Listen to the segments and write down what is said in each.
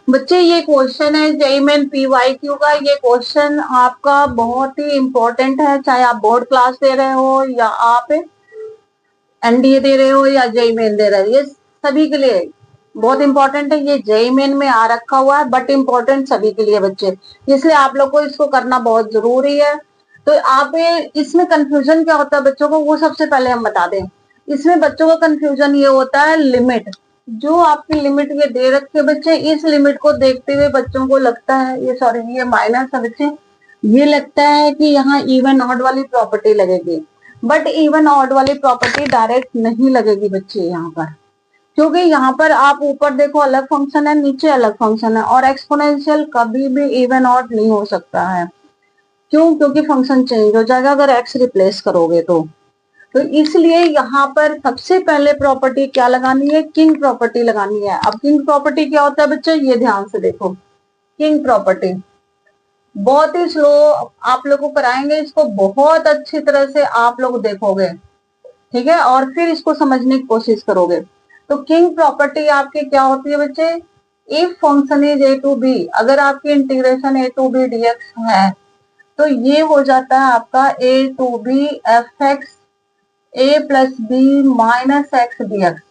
बच्चे ये क्वेश्चन है जेईई मेन पीवाईक्यू का। ये क्वेश्चन आपका बहुत ही इम्पोर्टेंट है, चाहे आप बोर्ड क्लास दे रहे हो या आप एनडीए दे रहे हो या जेईई मेन दे रहे हो, ये सभी के लिए बहुत इंपॉर्टेंट है। ये जेईई मेन में आ रखा हुआ है बट इम्पोर्टेंट सभी के लिए बच्चे, इसलिए आप लोग को इसको करना बहुत जरूरी है। तो आप इसमें कंफ्यूजन क्या होता है बच्चों को, वो सबसे पहले हम बता दें। इसमें बच्चों का कंफ्यूजन ये होता है लिमिट, जो आपकी लिमिट ये दे रखे बच्चे, इस लिमिट को देखते हुए बच्चों को लगता है, ये सॉरी ये माइनस है बच्चे, ये लगता है कि यहाँ इवन ऑड वाली प्रॉपर्टी लगेगी, बट इवन ऑड वाली प्रॉपर्टी डायरेक्ट नहीं लगेगी बच्चे यहाँ पर, क्योंकि यहाँ पर आप ऊपर देखो अलग फंक्शन है, नीचे अलग फंक्शन है, और एक्सपोनेंशियल कभी भी इवन ऑड नहीं हो सकता है। क्यों? क्योंकि फंक्शन चेंज हो जाएगा अगर एक्स रिप्लेस करोगे तो इसलिए यहाँ पर सबसे पहले प्रॉपर्टी क्या लगानी है, किंग प्रॉपर्टी लगानी है। अब किंग प्रॉपर्टी क्या होता है बच्चे, ये ध्यान से देखो। किंग प्रॉपर्टी बहुत ही स्लो आप लोग को कराएंगे, इसको बहुत अच्छी तरह से आप लोग देखोगे, ठीक है, और फिर इसको समझने की कोशिश करोगे। तो किंग प्रॉपर्टी आपकी क्या होती है बच्चे, if function is A to B, अगर आपकी integration A to B DX है तो ये हो जाता है आपका A to B F X A plus B minus X dx.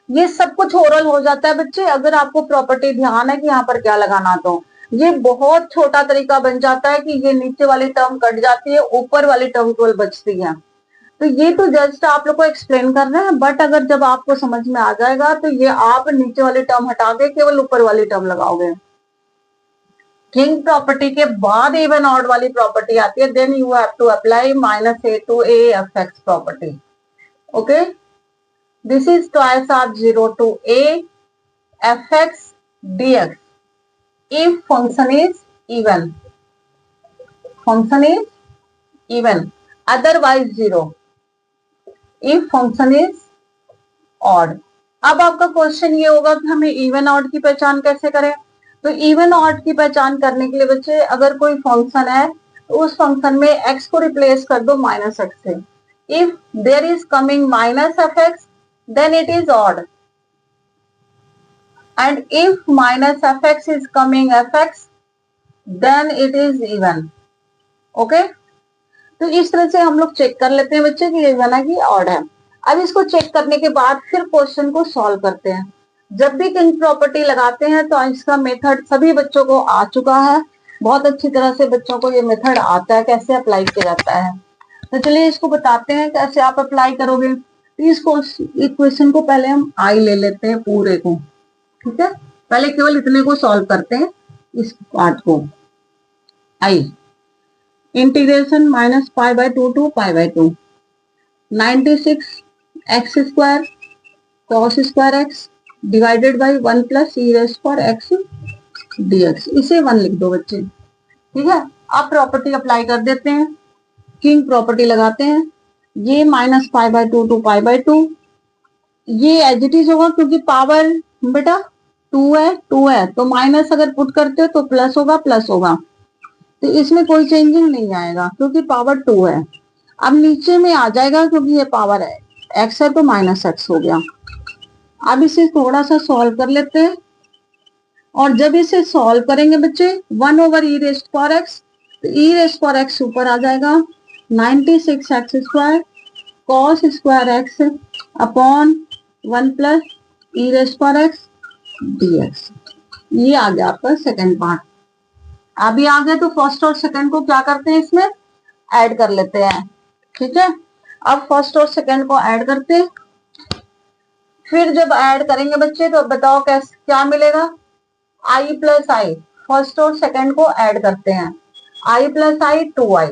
ये सब कुछ ओरल हो जाता है बच्चे, अगर आपको प्रॉपर्टी ध्यान है कि यहाँ पर क्या लगाना, तो ये बहुत छोटा तरीका बन जाता है कि ये नीचे वाली टर्म कट जाती है, ऊपर वाली टर्म केवल बचती है। तो ये तो जस्ट आप लोग को एक्सप्लेन कर रहे हैं, बट अगर जब आपको समझ में आ जाएगा तो ये आप नीचे वाली टर्म हटा के केवल ऊपर वाली टर्म लगाओगे। किंग प्रॉपर्टी के बाद इवन ऑड वाली प्रॉपर्टी आती है, then you have to apply minus A to A F X property. Okay, this is twice of 0 to a fx dx if function is even, function is even, otherwise 0 if function is odd। अब आपका question ये होगा कि हमें even odd की पहचान कैसे करें। तो इवन ऑड की पहचान करने के लिए बच्चे, अगर कोई फंक्शन है तो उस फंक्शन में x को रिप्लेस कर दो माइनस एक्स से। If there is coming minus F X then it is odd, and if minus fx is coming fx then it is even। Okay, तो इस तरह से हम लोग चेक कर लेते हैं बच्चे कि इवन है कि ऑड है। अब इसको चेक करने के बाद फिर क्वेश्चन को सॉल्व करते हैं। जब भी किंग प्रॉपर्टी लगाते हैं तो इसका मेथड सभी बच्चों को आ चुका है, बहुत अच्छी तरह से बच्चों को ये मेथड आता है कैसे अप्लाई किया जाता है। तो चलिए इसको बताते हैं कैसे आप अप्लाई करोगे। इस क्वेश्चन को पहले हम आई ले लेते हैं पूरे को, ठीक है, पहले केवल इतने को सॉल्व करते हैं, इस पार्ट को। I integration minus pi by 2 two pi by 2, 96 x square cos square x divided by 1 plus e raise पर एक्स डीएक्स, इसे 1 लिख दो बच्चे, ठीक है। अब प्रॉपर्टी अप्लाई कर देते हैं, किंग प्रॉपर्टी लगाते हैं। ये minus pi by 2 two pi by 2, ये एज इट इज होगा क्योंकि पावर बेटा 2 है तो माइनस अगर पुट करते हो तो प्लस होगा, तो इसमें कोई चेंजिंग नहीं आएगा क्योंकि पावर 2 है। अब नीचे में आ जाएगा क्योंकि ये पावर है एक्स है तो माइनस एक्स हो गया। अब इसे थोड़ा सा सॉल्व कर लेते हैं, और जब इसे सॉल्व करेंगे बच्चे 1 over e raised power x, तो ई रेस्ट पावर एक्स ऊपर आ जाएगा 96 x square cos square x upon 1 plus e raised power x dx. ये आ गया आपका सेकंड पार्ट। अभी आ गया तो फर्स्ट और सेकंड को क्या करते हैं, इसमें ऐड कर लेते हैं, ठीक है। अब फर्स्ट और सेकंड को ऐड करते हैं, फिर जब ऐड करेंगे बच्चे तो बताओ कैसे क्या मिलेगा, आई प्लस आई, फर्स्ट और सेकंड को ऐड करते हैं, I plus I 2i,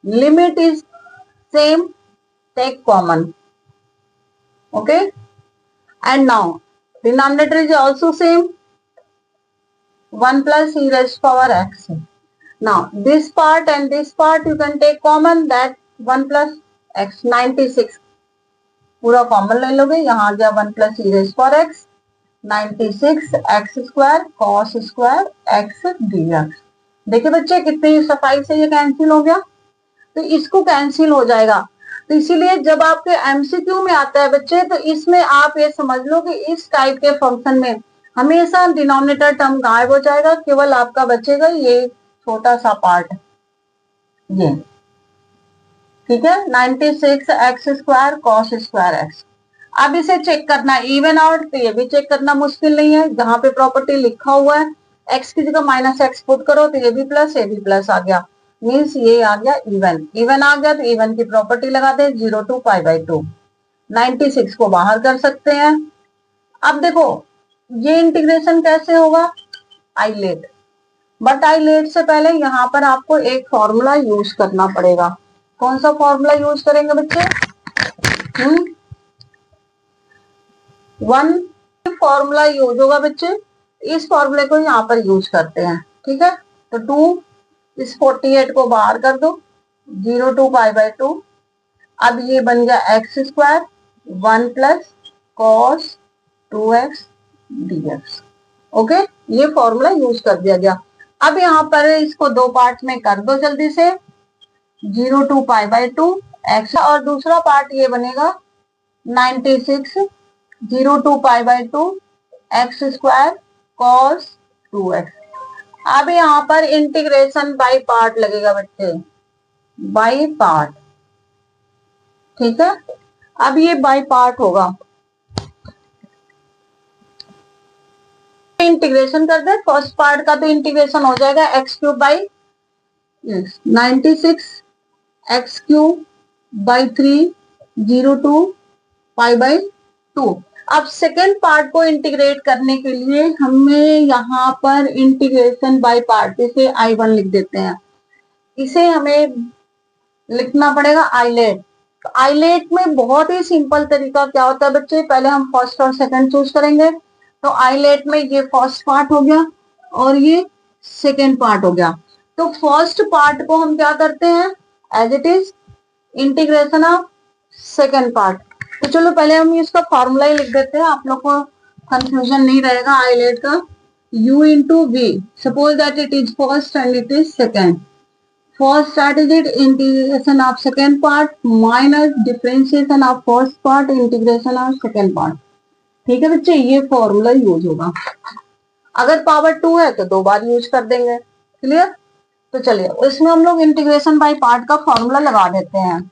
limit is same, take common, okay, and now denominator is also same 1 plus e raised power x। Now this part and this part you can take common, that 1 plus x 96 पूरा common ले लोगे, यहाँ आ गया 1 plus e raised power x 96 x square cos square x dx। देखिए बच्चे कितनी सफाई से ये कैंसिल हो गया, तो इसको कैंसिल हो जाएगा। तो इसीलिए जब आपके एमसीक्यू में आता है बच्चे तो इसमें आप ये समझ लो कि इस टाइप के फंक्शन में हमेशा डिनोमिनेटर टर्म गायब हो जाएगा, केवल आपका बचेगा ये छोटा सा पार्ट, ये ठीक है, 96x² cos स्क्वायर एक्स। अब इसे चेक करना इवन आउट, तो ये भी चेक करना मुश्किल नहीं है, जहां पे प्रॉपर्टी लिखा हुआ है x की जगह -x पुट करो तो ये भी प्लस आ गया, मीन्स ये आ गया इवन। इवन आ गया तो इवन की प्रॉपर्टी लगा दे 0 to π/2। 96 को बाहर कर सकते हैं। अब देखो ये इंटीग्रेशन कैसे होगा, आइलेट, बट आइलेट से पहले यहाँ पर आपको एक फॉर्मूला यूज करना पड़ेगा। कौन सा फॉर्मूला यूज करेंगे बच्चे? वन फॉर्मूला यूज होगा बच्चे, इस फॉर्मूले को यहाँ पर यूज करते हैं, ठीक है। तो 2 इस 48 को बाहर कर दो, 0 to π/2। अब ये बन गया x², 1 + cos 2x dx। Okay, ये फॉर्मूला यूज कर दिया गया। अब यहाँ पर इसको दो पार्ट में कर दो जल्दी से, 0 to π/2 x, और दूसरा पार्ट ये बनेगा 96 0 to π/2 x² cos 2x। अब यहाँ पर इंटीग्रेशन बाय पार्ट लगेगा बच्चे, बाय पार्ट, ठीक है। अब ये बाय पार्ट होगा, इंटीग्रेशन कर दे, फर्स्ट पार्ट का तो इंटीग्रेशन हो जाएगा x³ 96 x³ 0 to π/2। अब सेकेंड पार्ट को इंटीग्रेट करने के लिए हमें यहाँ पर इंटीग्रेशन बाय पार्ट, इसे I1 लिख देते हैं, इसे हमें लिखना पड़ेगा आइलेट। तो आइलेट में बहुत ही सिंपल तरीका क्या होता है बच्चे, पहले हम फर्स्ट और सेकंड चूज करेंगे। तो आइलेट में ये फर्स्ट पार्ट हो गया और ये सेकंड पार्ट हो गया। तो फर्स्ट पार्ट को हम क्या करते हैं, as it is integration of second part. तो चलो पहले हम इसका फॉर्मूला ही लिख देते हैं, आप लोग को कंफ्यूजन नहीं रहेगा आइलेट का। u into v, suppose that it is first and it is second। First that is it integration of second part minus differentiation of first part integration of second part। ठीक है बच्चे, ये formula use होगा। अगर power 2 है तो 2 बार use कर देंगे, क्लियर। तो चलिए इसमें हम लोग इंटीग्रेशन बाय पार्ट का फॉर्मूला लगा देते हैं।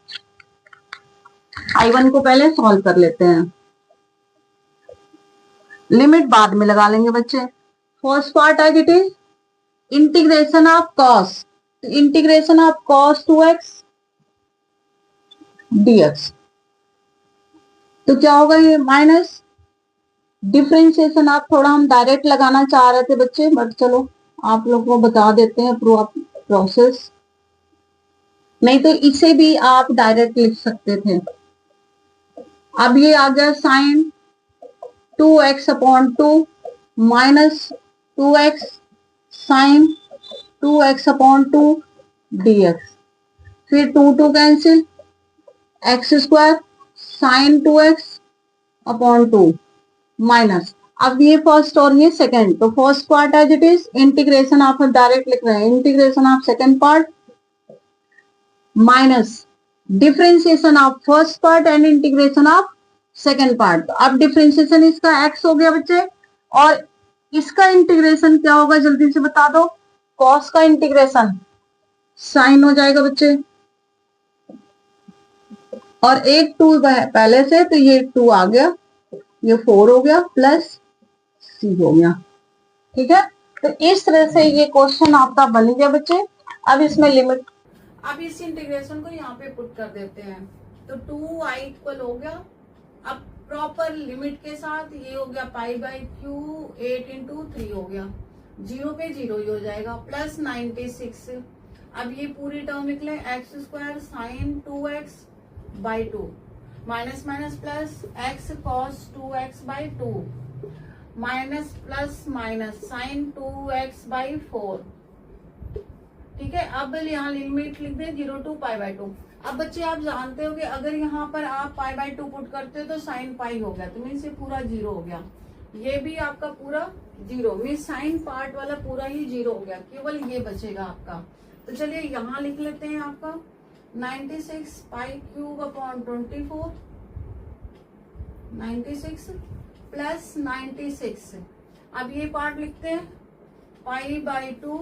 I1 को पहले सॉल्व कर लेते हैं, लिमिट बाद में लगा लेंगे बच्चे। First part as it is integration of cos, integration of cos 2x dx। तो क्या होगा ये माइनस डिफरेंशिएशन, आप थोड़ा हम डायरेक्ट लगाना चाह रहे थे बच्चे, बट चलो आप लोग को बता देते हैं प्रोसेस, नहीं तो इसे भी आप डायरेक्ट लिख सकते थे। अब ये आ गया sign 2x/2 minus 2x sign 2x/2 dx। फिर 2 cancel, x² sine 2x/2 minus, अब ये फर्स्ट और ये सेकंड। तो first part as it is integration, आप डायरेक्ट लिख रहे हैं, integration of second part minus differentiation of first part and integration of second part. अब डिफरेंशिएशन इसका x हो गया बच्चे, और इसका इंटीग्रेशन क्या होगा जल्दी से बता दो, कॉस का इंटीग्रेशन साइन हो जाएगा बच्चे, और एक 2 पहले से, तो ये 2 आ गया, ये 4 हो गया, प्लस c हो गया, ठीक है। तो इस तरह से ये क्वेश्चन आपका बन गया बच्चे। अब इसमें लिमिट, अब इस इंटीग्रेशन को यहाँ पे पुट कर देते हैं, तो 2i इक्वल हो गया। अब प्रॉपर लिमिट के साथ ये हो गया π/q 8 × 3 हो गया, 0 पे 0 ही हो जाएगा, प्लस 96। अब ये पूरी टर्म निकले x² sine 2x/2 minus minus plus x cos 2x/2 minus plus minus sine 2x/4, ठीक है। अब यहाँ लिमिट लिख दे 0 to π/2। अब बच्चे आप जानते हो कि अगर यहाँ पर आप π/2 पुट करते हो तो साइन पाई हो गया, तो मीन्स ये पूरा 0 हो गया, ये भी आपका पूरा 0, मीन्स साइन पार्ट वाला पूरा ही 0 हो गया, केवल ये बचेगा आपका। तो चलिए यहाँ लिख लेते हैं आपका 96 π³ 96 प्लस 96 अब ये पार्ट लिखते हैं, pi by 2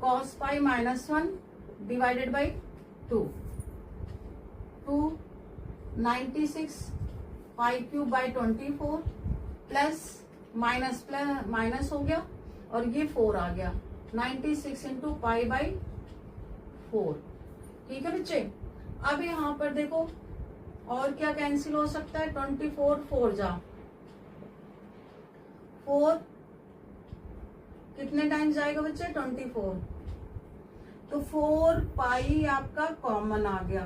cos pi -1 divided by 2, 96 pi cube by 24 plus minus हो गया और ये 4 आ गया, 96 इंटू पाई बाई 4। ठीक है बच्चे। अब यहाँ पर देखो और क्या कैंसिल हो सकता है, 24 4 जा 4 कितने टाइम्स जाएगा बच्चे, 24, तो 4 पाई आपका कॉमन आ गया,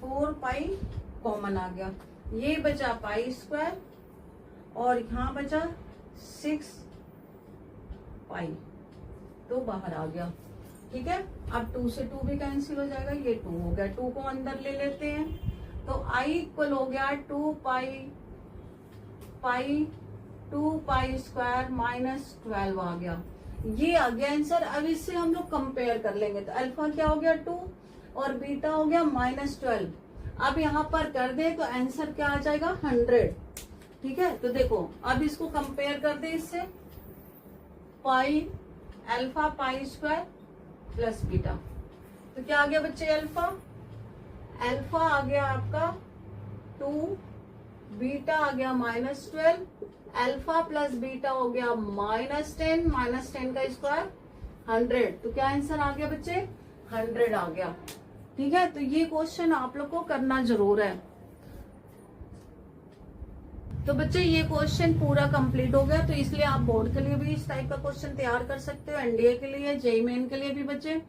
4 पाई कॉमन आ गया, ये बचा पाई स्क्वायर और यहां बचा 6 पाई, तो बाहर आ गया। ठीक है। अब 2 से 2 भी कैंसिल हो जाएगा, ये 2 हो गया, 2 को अंदर ले लेते हैं, तो i इक्वल हो गया 2 पाई स्क्वायर -12 आ गया, ये आ गया आंसर। अब इससे हम लोग कंपेयर कर लेंगे, तो अल्फा क्या हो गया 2 और बीटा हो गया -12। अब यहाँ पर कर दे तो आंसर क्या आ जाएगा 100। ठीक है। तो देखो अब इसको कंपेयर कर दे इससे, pi alpha pi square plus beta, तो क्या आ गया बच्चे, अल्फा आ गया आपका 2, बीटा आ गया -12, अल्फा प्लस बीटा हो गया -10 का स्क्वायर 100, तो क्या आंसर आ गया बच्चे 100 आ गया। ठीक है। तो ये क्वेश्चन आप लोग को करना जरूर है। तो बच्चे ये क्वेश्चन पूरा कंप्लीट हो गया, तो इसलिए आप बोर्ड के लिए भी इस टाइप का क्वेश्चन तैयार कर सकते हो, एनडीए के लिए, जेईई मेन के लिए भी बच्चे।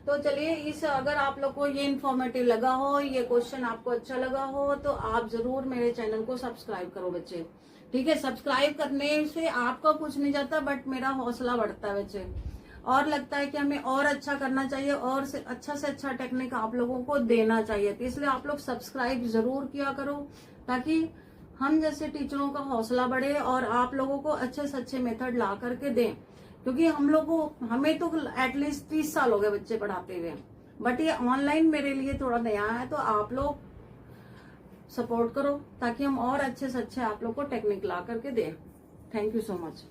तो चलिए इस अगर आप लोग को ये इन्फॉर्मेटिव लगा हो, ये क्वेश्चन आपको अच्छा लगा हो, तो आप जरूर मेरे चैनल को सब्सक्राइब करो बच्चे। ठीक है। सब्सक्राइब करने से आपका कुछ नहीं जाता, बट मेरा हौसला बढ़ता है बच्चे, और लगता है कि हमें और अच्छा करना चाहिए और से अच्छा टेक्निक आप लोगों को देना चाहिए। तो इसलिए आप लोग सब्सक्राइब जरूर किया करो, ताकि हम जैसे टीचरों का हौसला बढ़े और आप लोगों को अच्छे से अच्छे मेथड ला करके दें। क्योंकि हमें तो एटलीस्ट 30 साल हो गए बच्चे पढ़ाते हुए, बट ये ऑनलाइन मेरे लिए थोड़ा नया है, तो आप लोग सपोर्ट करो ताकि हम और अच्छे से अच्छे आप लोग को टेक्निक ला करके दें। Thank you so much.